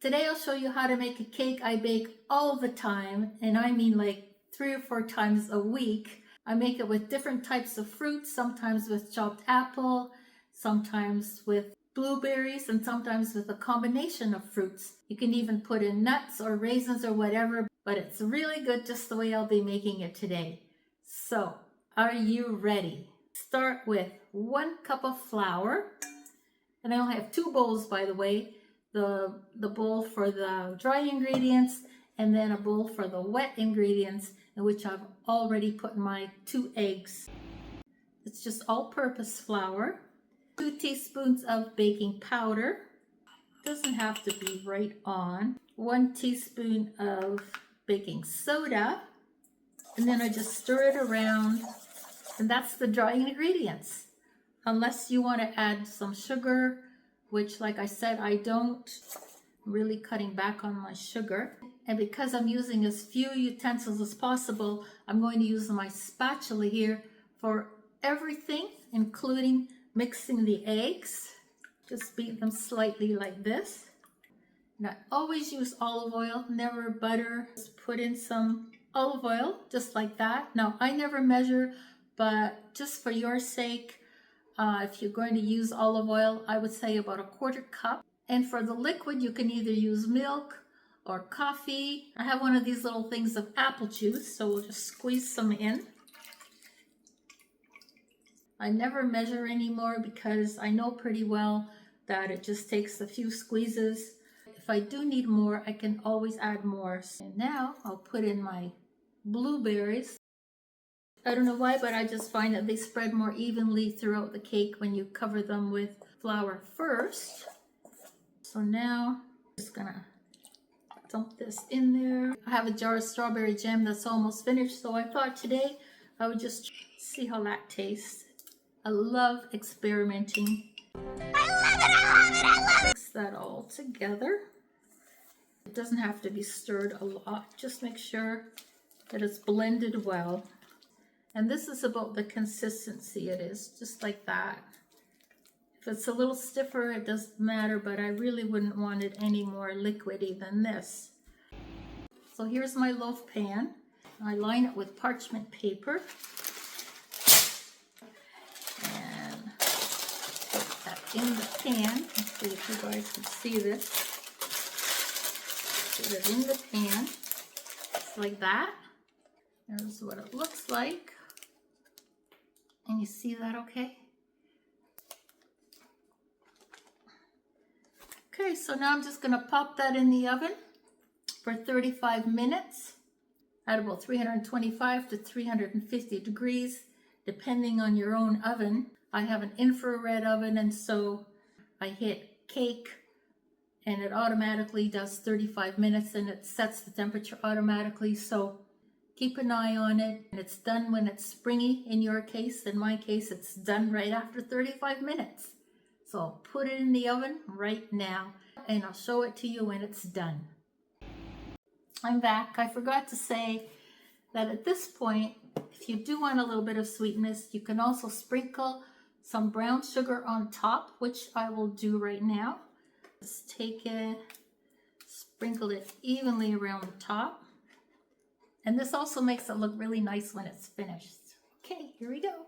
Today I'll show you how to make a cake I bake all the time, and I mean like 3 or 4 times a week. I make it with different types of fruits, sometimes with chopped apple, sometimes with blueberries, and sometimes with a combination of fruits. You can even put in nuts or raisins or whatever, but it's really good just the way I'll be making it today. So, are you ready? Start with 1 cup of flour, and I only have 2 bowls, by the way. The bowl for the dry ingredients and then a bowl for the wet ingredients, in which I've already put my 2 eggs. It's just all-purpose flour, 2 teaspoons of baking powder, doesn't have to be right on, 1 teaspoon of baking soda, and then I just stir it around, and that's the dry ingredients. Unless you want to add some sugar, which, like I said, I don't. I'm really cutting back on my sugar. And because I'm using as few utensils as possible, I'm going to use my spatula here for everything, including mixing the eggs. Just beat them slightly like this. And I always use olive oil, never butter. Just put in some olive oil, just like that. Now, I never measure, but just for your sake, if you're going to use olive oil, I would say about a 1/4 cup. And for the liquid, you can either use milk or coffee. I have one of these little things of apple juice, so we'll just squeeze some in. I never measure anymore because I know pretty well that it just takes a few squeezes. If I do need more, I can always add more. And now I'll put in my blueberries. I don't know why, but I just find that they spread more evenly throughout the cake when you cover them with flour first. So now I'm just gonna dump this in there. I have a jar of strawberry jam that's almost finished, so I thought today I would just see how that tastes. I love experimenting. I love it, I love it, I love it! Mix that all together. It doesn't have to be stirred a lot. Just make sure that it's blended well. And this is about the consistency it is, just like that. If it's a little stiffer, it doesn't matter, but I really wouldn't want it any more liquidy than this. So here's my loaf pan. I line it with parchment paper. And put that in the pan. Let's see if you guys can see this. Put it in the pan, just like that. There's what it looks like. And you see that okay? Okay, so now I'm just going to pop that in the oven for 35 minutes at about 325 to 350 degrees, depending on your own oven. I have an infrared oven, and so I hit cake and it automatically does 35 minutes and it sets the temperature automatically. So keep an eye on it, and it's done when it's springy in your case. In my case, it's done right after 35 minutes. So I'll put it in the oven right now, and I'll show it to you when it's done. I'm back. I forgot to say that at this point, if you do want a little bit of sweetness, you can also sprinkle some brown sugar on top, which I will do right now. Just take it, sprinkle it evenly around the top. And this also makes it look really nice when it's finished. Okay, here we go.